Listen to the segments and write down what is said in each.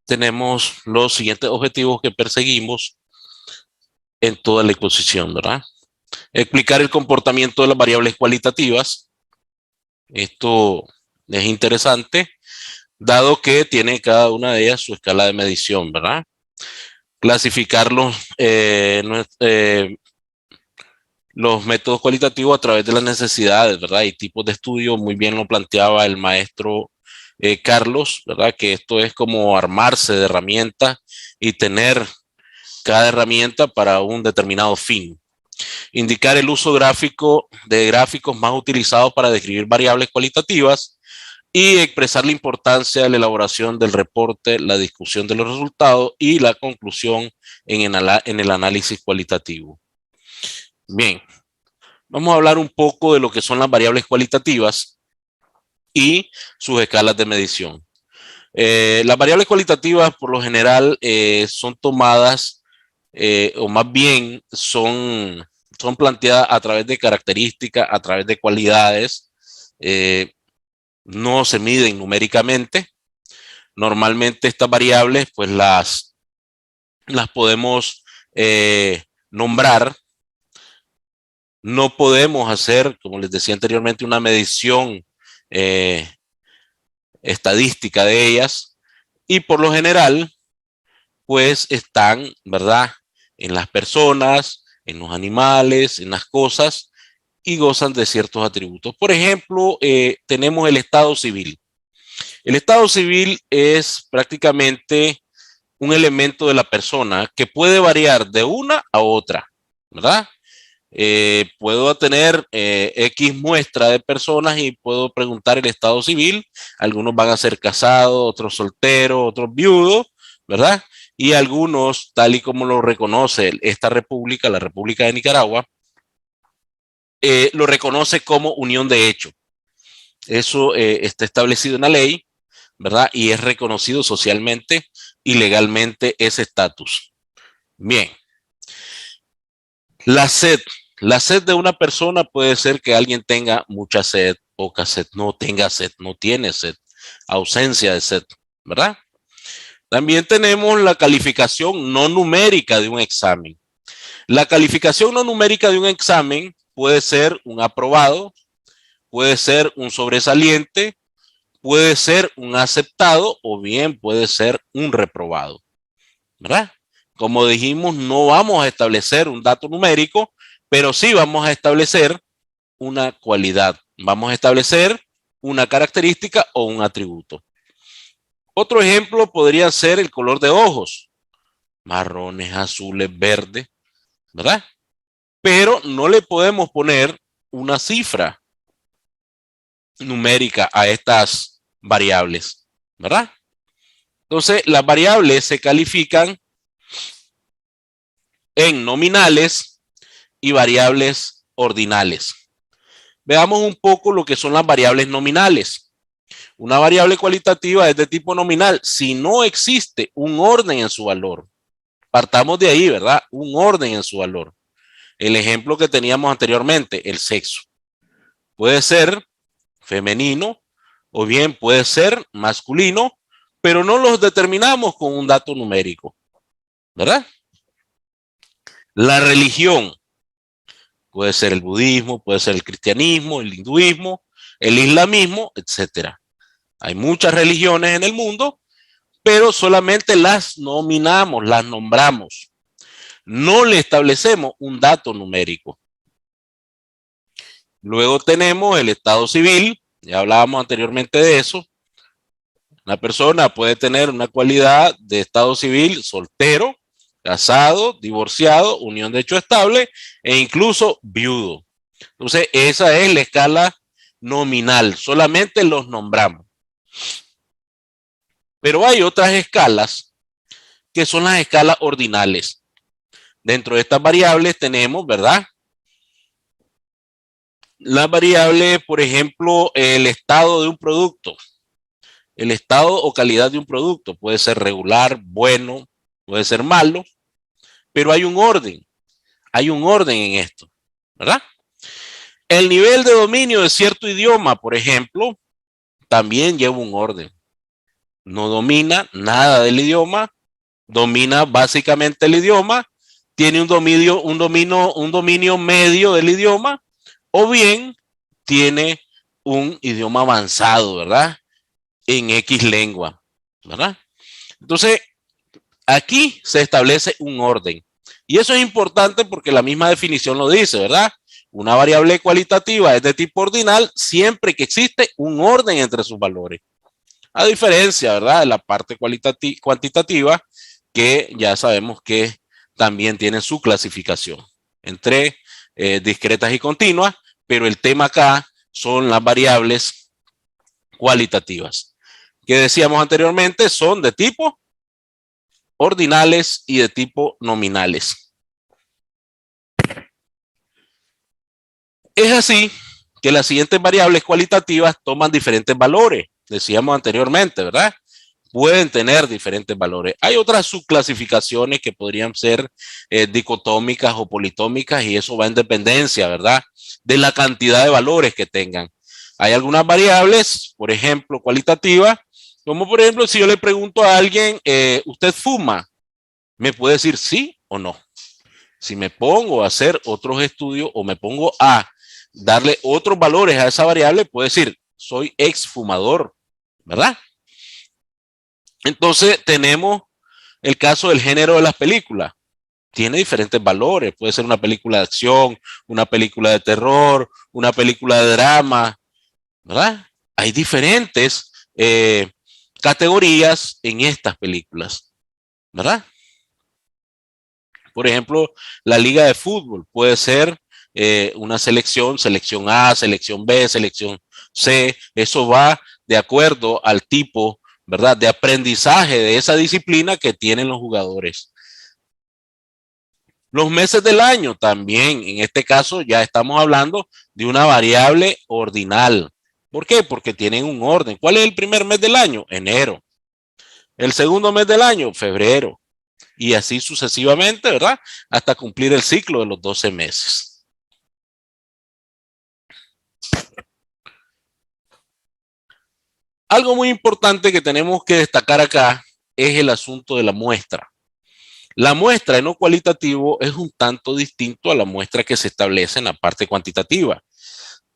tenemos los siguientes objetivos que perseguimos en toda la exposición, ¿verdad? Explicar el comportamiento de las variables cualitativas. Esto es interesante, dado que tiene cada una de ellas su escala de medición, ¿verdad? Clasificar los métodos cualitativos a través de las necesidades, ¿verdad? Y tipos de estudio, muy bien lo planteaba el maestro Carlos, ¿verdad? Que esto es como armarse de herramientas y tener cada herramienta para un determinado fin. Indicar el uso gráfico de gráficos más utilizados para describir variables cualitativas y expresar la importancia de la elaboración del reporte, la discusión de los resultados y la conclusión en el análisis cualitativo. Bien, vamos a hablar un poco de lo que son las variables cualitativas y sus escalas de medición. Las variables cualitativas por lo general son tomadas o más bien son planteadas a través de características, a través de cualidades, no se miden numéricamente. Normalmente estas variables pues las podemos nombrar. No podemos hacer, como les decía anteriormente, una medición eh, estadística de ellas y por lo general pues están, ¿verdad? En las personas, en los animales, en las cosas y gozan de ciertos atributos. Por ejemplo, tenemos el estado civil. El estado civil es prácticamente un elemento de la persona que puede variar de una a otra, ¿verdad? Puedo tener X muestra de personas y puedo preguntar el estado civil. Algunos van a ser casados, otros solteros, otros viudos, ¿verdad? Y algunos, tal y como lo reconoce esta república, la República de Nicaragua, lo reconoce como unión de hecho. Eso está establecido en la ley, ¿verdad? Y es reconocido socialmente y legalmente ese estatus. Bien. La sed. La sed de una persona puede ser que alguien tenga mucha sed, poca sed, no tenga sed, no tiene sed, ausencia de sed, ¿verdad? También tenemos la calificación no numérica de un examen. La calificación no numérica de un examen puede ser un aprobado, puede ser un sobresaliente, puede ser un aceptado o bien puede ser un reprobado, ¿verdad? Como dijimos, no vamos a establecer un dato numérico, pero sí vamos a establecer una cualidad. Vamos a establecer una característica o un atributo. Otro ejemplo podría ser el color de ojos, marrones, azules, verdes, ¿verdad? Pero no le podemos poner una cifra numérica a estas variables, ¿verdad? Entonces, las variables se califican en nominales y variables ordinales. Veamos un poco lo que son las variables nominales. Una variable cualitativa es de tipo nominal si no existe un orden en su valor. Partamos de ahí, ¿verdad? Un orden en su valor. El ejemplo que teníamos anteriormente, el sexo. Puede ser femenino o bien puede ser masculino, pero no los determinamos con un dato numérico, ¿verdad? La religión puede ser el budismo, puede ser el cristianismo, el hinduismo, el islamismo, etcétera. Hay muchas religiones en el mundo, pero solamente las nominamos, las nombramos. No le establecemos un dato numérico. Luego tenemos el estado civil, ya hablábamos anteriormente de eso. Una persona puede tener una cualidad de estado civil soltero, casado, divorciado, unión de hecho estable e incluso viudo. Entonces, esa es la escala nominal, solamente los nombramos. Pero hay otras escalas que son las escalas ordinales. Dentro de estas variables tenemos, ¿verdad? Las variables, por ejemplo, el estado de un producto. El estado o calidad de un producto puede ser regular, bueno, puede ser malo, pero hay un orden. Hay un orden en esto, ¿verdad? El nivel de dominio de cierto idioma, por ejemplo, también lleva un orden. no domina nada del idioma, domina básicamente el idioma, tiene un dominio medio del idioma, o bien tiene un idioma avanzado, ¿verdad? En X lengua, ¿verdad? Entonces, aquí se establece un orden. Y eso es importante porque la misma definición lo dice, ¿verdad? Una variable cualitativa es de tipo ordinal siempre que existe un orden entre sus valores. A diferencia, ¿verdad? De la parte cuantitativa, que ya sabemos que también tiene su clasificación entre discretas y continuas, pero el tema acá son las variables cualitativas, que decíamos anteriormente son de tipo ordinales y de tipo nominales. Es así que las siguientes variables cualitativas toman diferentes valores, decíamos anteriormente, ¿verdad? Pueden tener diferentes valores. Hay otras subclasificaciones que podrían ser dicotómicas o politómicas y eso va en dependencia, ¿verdad? De la cantidad de valores que tengan. Hay algunas variables, por ejemplo, cualitativas, como por ejemplo, si yo le pregunto a alguien, ¿usted fuma? Me puede decir sí o no. Si me pongo a hacer otros estudios o me pongo a darle otros valores a esa variable, puedo decir, soy exfumador, ¿verdad? Entonces tenemos el caso del género de las películas. Tiene diferentes valores. Puede ser una película de acción, una película de terror, una película de drama, ¿verdad? Hay diferentes categorías en estas películas, ¿verdad? Por ejemplo, la liga de fútbol puede ser una selección, selección A, selección B, selección C. Eso va de acuerdo al tipo, ¿verdad?, de aprendizaje de esa disciplina que tienen los jugadores. Los meses del año también, en este caso ya estamos hablando de una variable ordinal. ¿Por qué? Porque tienen un orden. ¿Cuál es el primer mes del año? Enero. El segundo mes del año, febrero. Y así sucesivamente, ¿verdad? Hasta cumplir el ciclo de los 12 meses. Algo muy importante que tenemos que destacar acá es el asunto de la muestra. La muestra en lo cualitativo es un tanto distinto a la muestra que se establece en la parte cuantitativa.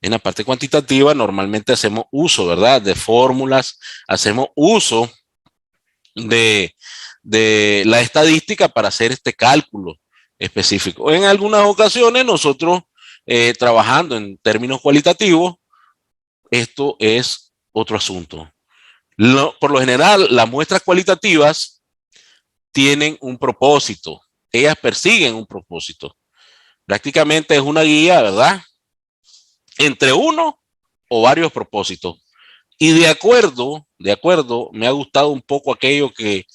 En la parte cuantitativa normalmente hacemos uso, ¿verdad?, de fórmulas, hacemos uso de, de la estadística para hacer este cálculo específico. En algunas ocasiones nosotros trabajando en términos cualitativos, esto es otro asunto. Por lo general, las muestras cualitativas tienen un propósito. Ellas persiguen un propósito. Prácticamente es una guía, ¿verdad?, entre uno o varios propósitos. Y de acuerdo, me ha gustado un poco aquello que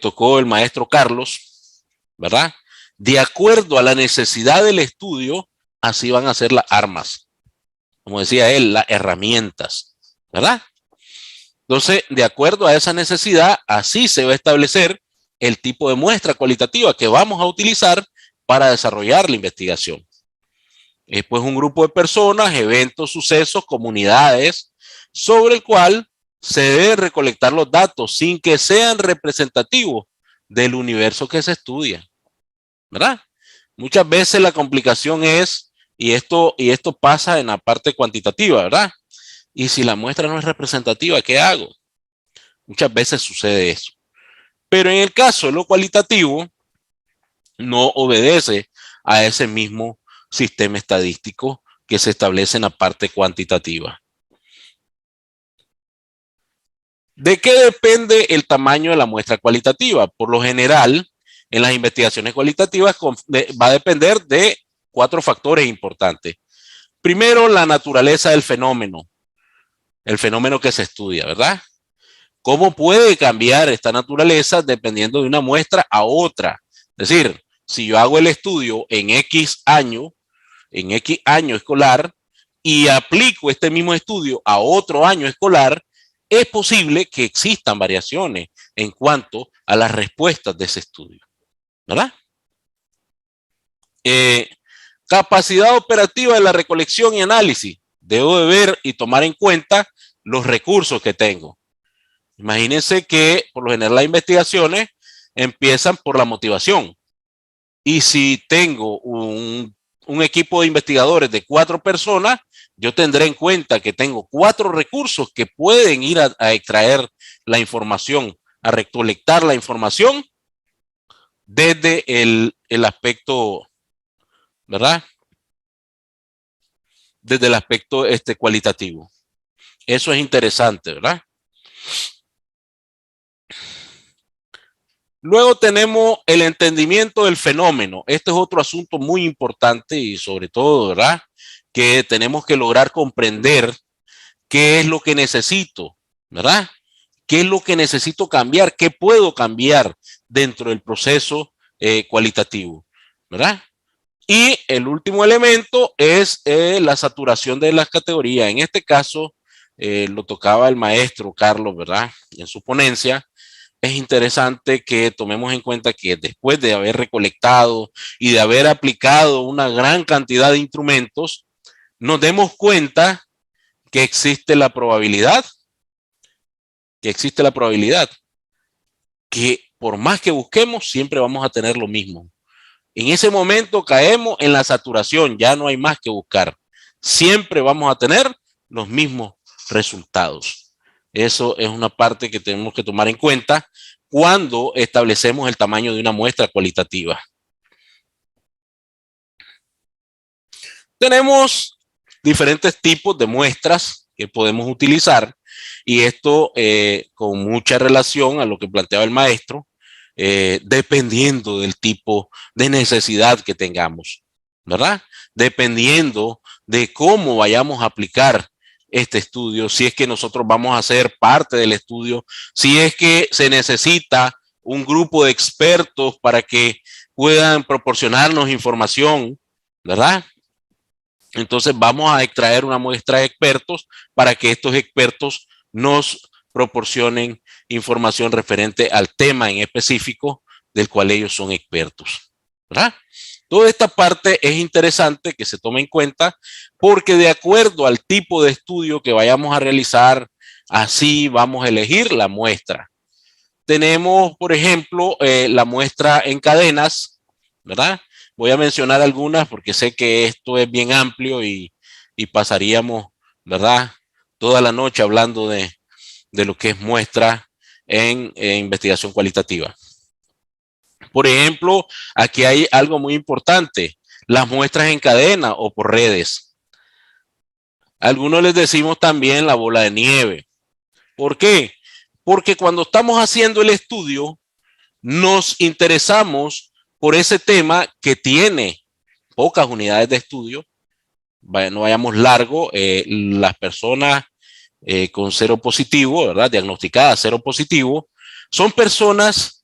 tocó el maestro Carlos, ¿verdad? De acuerdo a la necesidad del estudio, así van a ser las armas. Como decía él, las herramientas, ¿verdad? Entonces, de acuerdo a esa necesidad, así se va a establecer el tipo de muestra cualitativa que vamos a utilizar para desarrollar la investigación. Es pues un grupo de personas, eventos, sucesos, comunidades, sobre el cual se deben recolectar los datos sin que sean representativos del universo que se estudia, ¿verdad? Muchas veces la complicación es, y esto pasa en la parte cuantitativa, ¿verdad? Y si la muestra no es representativa, ¿qué hago? Muchas veces sucede eso. Pero en el caso de lo cualitativo, no obedece a ese mismo sistema estadístico que se establece en la parte cuantitativa. ¿De qué depende el tamaño de la muestra cualitativa? Por lo general, en las investigaciones cualitativas va a depender de 4 factores importantes. Primero, la naturaleza del fenómeno, el fenómeno que se estudia, ¿verdad? ¿Cómo puede cambiar esta naturaleza dependiendo de una muestra a otra? Es decir, si yo hago el estudio en X año escolar y aplico este mismo estudio a otro año escolar, es posible que existan variaciones en cuanto a las respuestas de ese estudio, ¿verdad? Capacidad operativa de la recolección y análisis. Debo de ver y tomar en cuenta los recursos que tengo. Imagínense que por lo general las investigaciones empiezan por la motivación. Y si tengo un equipo de investigadores de 4 personas, yo tendré en cuenta que tengo 4 recursos que pueden ir a extraer la información, a recolectar la información desde el aspecto, ¿verdad? Desde el aspecto cualitativo. Eso es interesante, ¿verdad? Luego tenemos el entendimiento del fenómeno. Este es otro asunto muy importante y sobre todo, ¿verdad? Que tenemos que lograr comprender qué es lo que necesito, ¿verdad? ¿Qué es lo que necesito cambiar? ¿Qué puedo cambiar dentro del proceso cualitativo? ¿Verdad? Y el último elemento es la saturación de las categorías. En este caso, lo tocaba el maestro Carlos, ¿verdad? En su ponencia. Es interesante que tomemos en cuenta que después de haber recolectado y de haber aplicado una gran cantidad de instrumentos, nos demos cuenta que existe la probabilidad, que por más que busquemos, siempre vamos a tener lo mismo. En ese momento caemos en la saturación, ya no hay más que buscar. Siempre vamos a tener los mismos resultados. Eso es una parte que tenemos que tomar en cuenta cuando establecemos el tamaño de una muestra cualitativa. Tenemos diferentes tipos de muestras que podemos utilizar y esto con mucha relación a lo que planteaba el maestro, dependiendo del tipo de necesidad que tengamos, ¿verdad? Dependiendo de cómo vayamos a aplicar este estudio, si es que nosotros vamos a ser parte del estudio, si es que se necesita un grupo de expertos para que puedan proporcionarnos información, ¿verdad? Entonces vamos a extraer una muestra de expertos para que estos expertos nos proporcionen información referente al tema en específico del cual ellos son expertos, ¿verdad? Toda esta parte es interesante que se tome en cuenta porque de acuerdo al tipo de estudio que vayamos a realizar, así vamos a elegir la muestra. Tenemos, por ejemplo, la muestra en cadenas, ¿verdad? Voy a mencionar algunas porque sé que esto es bien amplio y pasaríamos, ¿verdad? Toda la noche hablando de lo que es muestra en investigación cualitativa. Por ejemplo, aquí hay algo muy importante, las muestras en cadena o por redes. Algunos les decimos también la bola de nieve. ¿Por qué? Porque cuando estamos haciendo el estudio, nos interesamos por ese tema que tiene pocas unidades de estudio. No vayamos largo, las personas con cero positivo, ¿verdad? Diagnosticadas cero positivo, son personas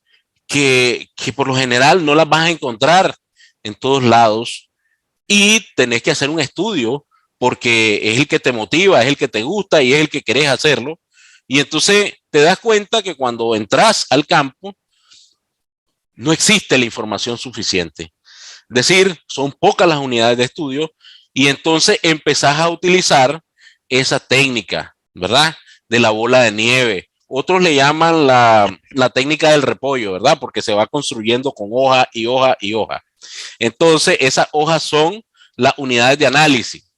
que por lo general no las vas a encontrar en todos lados y tenés que hacer un estudio porque es el que te motiva, es el que te gusta y es el que querés hacerlo. Y entonces te das cuenta que cuando entras al campo, no existe la información suficiente. Es decir, son pocas las unidades de estudio y entonces empezás a utilizar esa técnica, ¿verdad? De la bola de nieve. Otros le llaman la técnica del repollo, ¿verdad? Porque se va construyendo con hoja y hoja y hoja. Entonces, esas hojas son las unidades de análisis.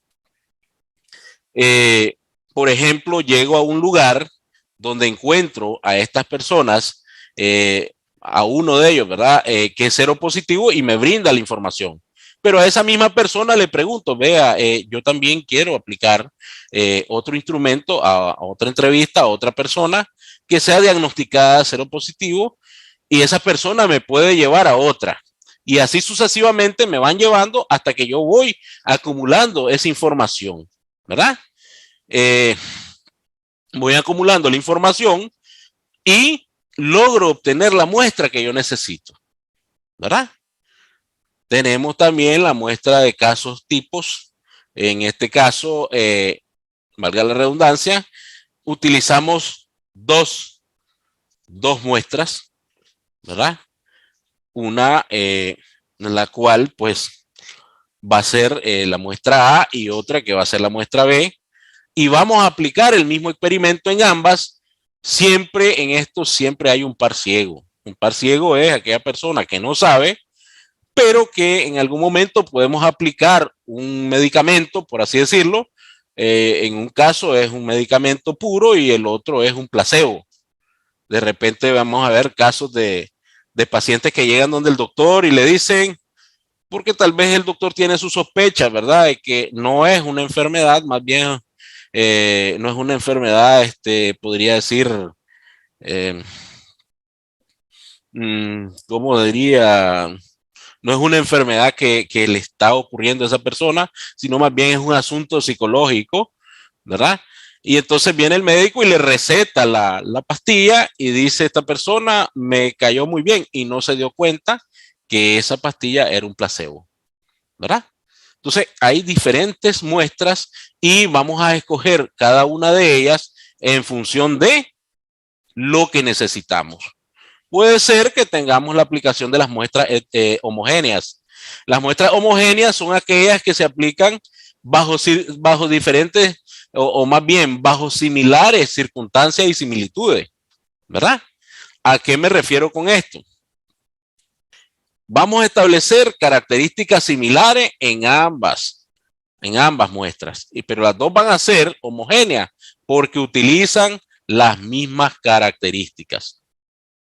Por ejemplo, llego a un lugar donde encuentro a estas personas, a uno de ellos, ¿verdad? Que es cero positivo y me brinda la información. Pero a esa misma persona le pregunto, vea, yo también quiero aplicar otro instrumento a otra entrevista, a otra persona que sea diagnosticada cero positivo y esa persona me puede llevar a otra. Y así sucesivamente me van llevando hasta que yo voy acumulando esa información, ¿verdad? Eh, voy acumulando la información y logro obtener la muestra que yo necesito, ¿verdad? Tenemos también la muestra de casos tipos. En este caso, valga la redundancia, utilizamos dos muestras, ¿verdad? Una en la cual pues va a ser la muestra A y otra que va a ser la muestra B y vamos a aplicar el mismo experimento en ambas Siempre en esto, siempre hay un par ciego. Un par ciego es aquella persona que no sabe, pero que en algún momento podemos aplicar un medicamento, por así decirlo. En un caso es un medicamento puro y el otro es un placebo. De repente vamos a ver casos de pacientes que llegan donde el doctor y le dicen, porque tal vez el doctor tiene sus sospechas, ¿verdad? De que no es una enfermedad, más bien no es una enfermedad, podría decir, eh, ¿cómo diría? No es una enfermedad que le está ocurriendo a esa persona, sino más bien es un asunto psicológico, ¿verdad? Y entonces viene el médico y le receta la pastilla y dice, esta persona me cayó muy bien y no se dio cuenta que esa pastilla era un placebo, ¿verdad? Entonces hay diferentes muestras y vamos a escoger cada una de ellas en función de lo que necesitamos. Puede ser que tengamos la aplicación de las muestras homogéneas. Las muestras homogéneas son aquellas que se aplican bajo diferentes o más bien bajo similares circunstancias y similitudes, ¿verdad? ¿A qué me refiero con esto? Vamos a establecer características similares en ambas muestras, pero las dos van a ser homogéneas porque utilizan las mismas características,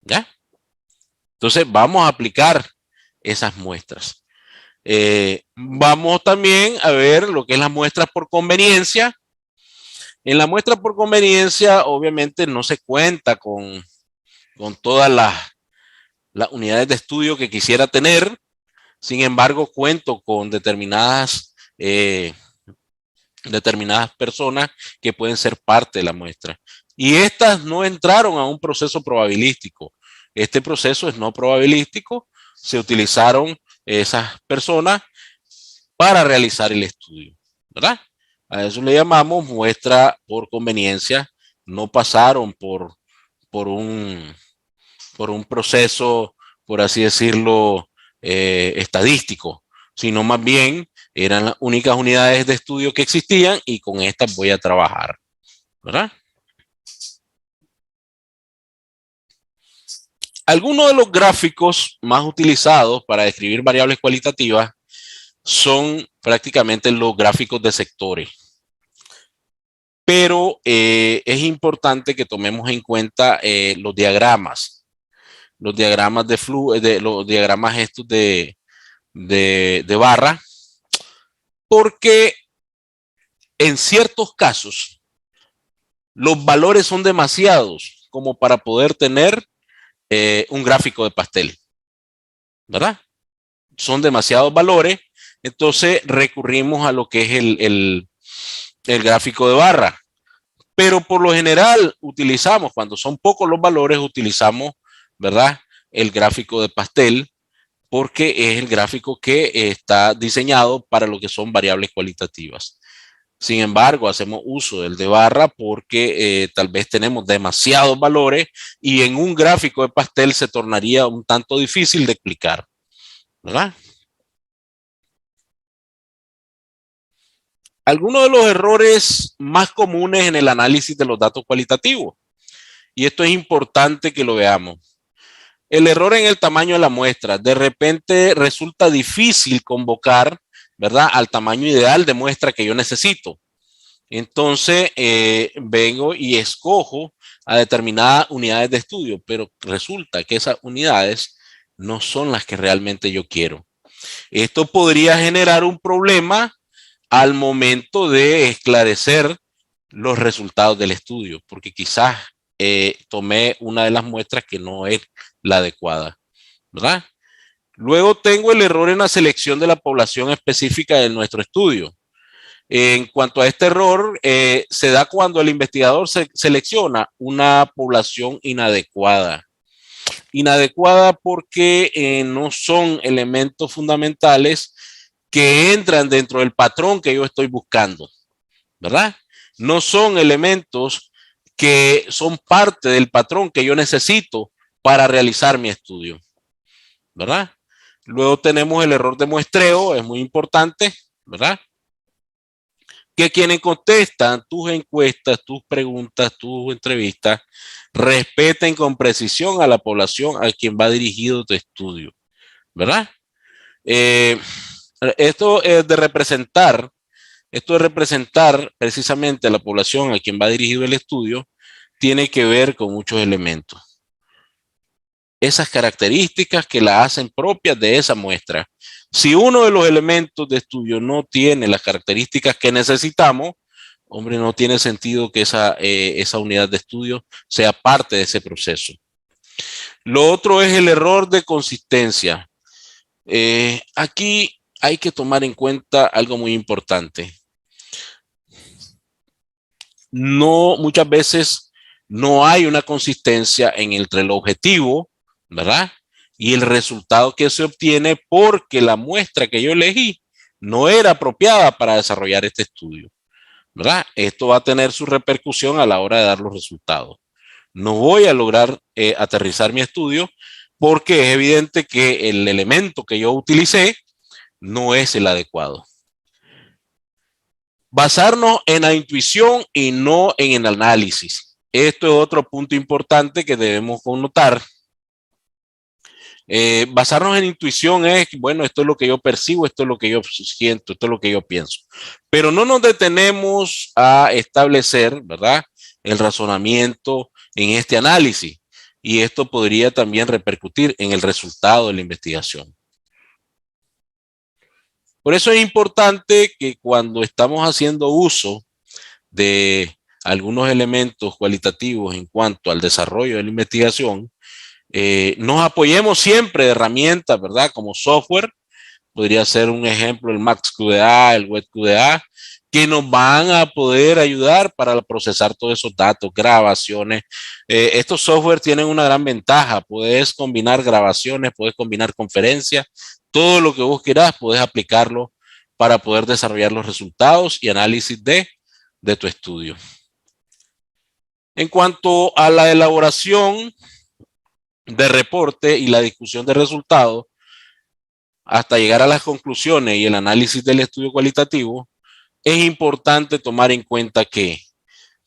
¿ya? Entonces vamos a aplicar esas muestras. Vamos también a ver lo que es las muestras por conveniencia. En la muestra por conveniencia, obviamente no se cuenta con todas las unidades de estudio que quisiera tener. Sin embargo, cuento con determinadas personas que pueden ser parte de la muestra. Y estas no entraron a un proceso probabilístico. Este proceso es no probabilístico. Se utilizaron esas personas para realizar el estudio, ¿verdad? A eso le llamamos muestra por conveniencia. No pasaron por, un, por un proceso, por así decirlo, estadístico, sino más bien eran las únicas unidades de estudio que existían y con estas voy a trabajar, ¿verdad? Algunos de los gráficos más utilizados para describir variables cualitativas son prácticamente los gráficos de sectores. Pero es importante que tomemos en cuenta los diagramas de flujo, los diagramas estos de barra, porque en ciertos casos los valores son demasiados como para poder tener un gráfico de pastel, ¿verdad? Son demasiados valores, entonces recurrimos a lo que es el gráfico de barra. Pero por lo general utilizamos, cuando son pocos los valores, utilizamos, ¿verdad? El gráfico de pastel, porque es el gráfico que está diseñado para lo que son variables cualitativas. Sin embargo, hacemos uso del de barra porque tal vez tenemos demasiados valores y en un gráfico de pastel se tornaría un tanto difícil de explicar, ¿verdad? Algunos de los errores más comunes en el análisis de los datos cualitativos, y esto es importante que lo veamos. El error en el tamaño de la muestra. De repente resulta difícil convocar, ¿verdad?, al tamaño ideal de muestra que yo necesito. Entonces, vengo y escojo a determinadas unidades de estudio, pero resulta que esas unidades no son las que realmente yo quiero. Esto podría generar un problema al momento de esclarecer los resultados del estudio, porque quizás tomé una de las muestras que no es la adecuada, ¿verdad? Luego tengo el error en la selección de la población específica de nuestro estudio. En cuanto a este error, se da cuando el investigador selecciona una población inadecuada. Inadecuada porque no son elementos fundamentales que entran dentro del patrón que yo estoy buscando, ¿verdad? No son elementos que son parte del patrón que yo necesito para realizar mi estudio, ¿verdad? Luego tenemos el error de muestreo, es muy importante, ¿verdad? que quienes contestan tus encuestas, tus preguntas, tus entrevistas, respeten con precisión a la población a quien va dirigido tu estudio, ¿verdad? Eh, esto es de representar, esto de representar precisamente a la población a quien va dirigido el estudio, tiene que ver con muchos elementos. Esas características que la hacen propias de esa muestra. Si uno de los elementos de estudio no tiene las características que necesitamos, hombre, no tiene sentido que esa unidad de estudio sea parte de ese proceso. Lo otro es el error de consistencia. Aquí hay que tomar en cuenta algo muy importante. Muchas veces no hay una consistencia entre el objetivo, ¿verdad? Y el resultado que se obtiene porque la muestra que yo elegí no era apropiada para desarrollar este estudio, ¿verdad? Esto va a tener su repercusión a la hora de dar los resultados. No voy a lograr aterrizar mi estudio porque es evidente que el elemento que yo utilicé no es el adecuado. Basarnos en la intuición y no en el análisis. Esto es otro punto importante que debemos connotar. Basarnos en intuición es, bueno, esto es lo que yo percibo, esto es lo que yo siento, esto es lo que yo pienso. Pero no nos detenemos a establecer, ¿verdad?, el razonamiento en este análisis. Y esto podría también repercutir en el resultado de la investigación. Por eso es importante que cuando estamos haciendo uso de algunos elementos cualitativos en cuanto al desarrollo de la investigación, nos apoyemos siempre de herramientas, ¿verdad? Como software, podría ser un ejemplo el MaxQDA, el WebQDA, que nos van a poder ayudar para procesar todos esos datos, grabaciones. Estos software tienen una gran ventaja, puedes combinar grabaciones, puedes combinar conferencias, todo lo que vos quieras, puedes aplicarlo para poder desarrollar los resultados y análisis de tu estudio. En cuanto a la elaboración de reporte y la discusión de resultados, hasta llegar a las conclusiones y el análisis del estudio cualitativo, es importante tomar en cuenta que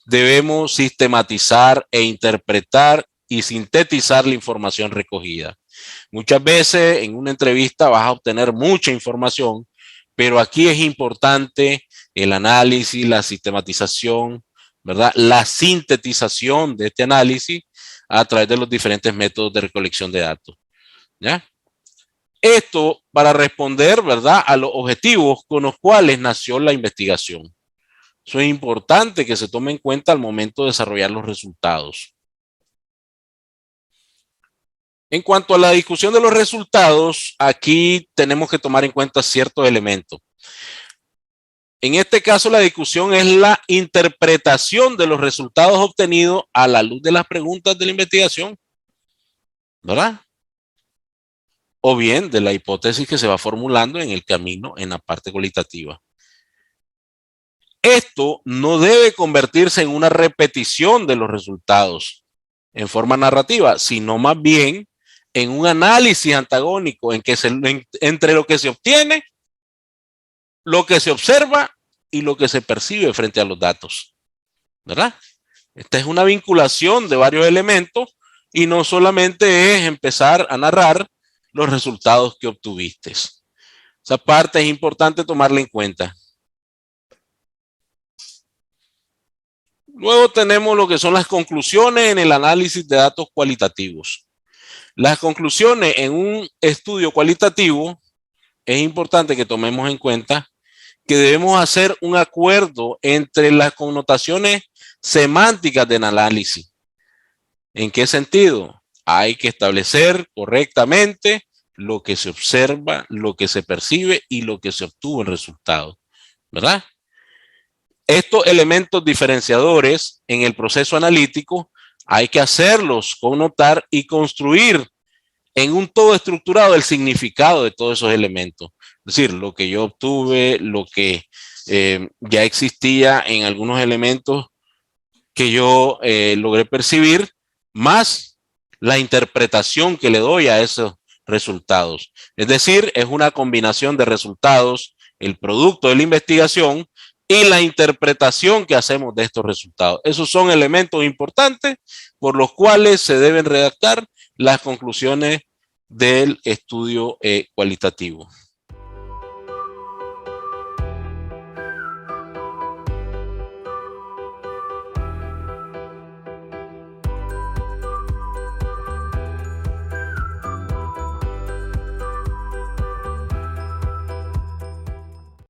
debemos sistematizar e interpretar y sintetizar la información recogida. Muchas veces en una entrevista vas a obtener mucha información, pero aquí es importante el análisis, la sistematización, ¿verdad? La sintetización de este análisis a través de los diferentes métodos de recolección de datos, ¿ya? Esto para responder, ¿verdad?, a los objetivos con los cuales nació la investigación. Eso es importante que se tome en cuenta al momento de desarrollar los resultados. En cuanto a la discusión de los resultados, aquí tenemos que tomar en cuenta ciertos elementos. En este caso, la discusión es la interpretación de los resultados obtenidos a la luz de las preguntas de la investigación, ¿verdad? O bien de la hipótesis que se va formulando en el camino en la parte cualitativa. Esto no debe convertirse en una repetición de los resultados en forma narrativa, sino más bien en un análisis antagónico entre lo que se obtiene, lo que se observa y lo que se percibe frente a los datos, ¿verdad? Esta es una vinculación de varios elementos y no solamente es empezar a narrar los resultados que obtuviste. Esa parte es importante tomarla en cuenta. Luego tenemos lo que son las conclusiones en el análisis de datos cualitativos. Las conclusiones en un estudio cualitativo, es importante que tomemos en cuenta que debemos hacer un acuerdo entre las connotaciones semánticas del análisis. ¿En qué sentido? Hay que establecer correctamente lo que se observa, lo que se percibe y lo que se obtuvo en resultado, ¿verdad? Estos elementos diferenciadores en el proceso analítico hay que hacerlos connotar y construir en un todo estructurado el significado de todos esos elementos. Es decir, lo que yo obtuve, lo que ya existía en algunos elementos que yo logré percibir, más la interpretación que le doy a esos resultados. Es decir, es una combinación de resultados, el producto de la investigación, y la interpretación que hacemos de estos resultados. Esos son elementos importantes por los cuales se deben redactar las conclusiones del estudio cualitativo.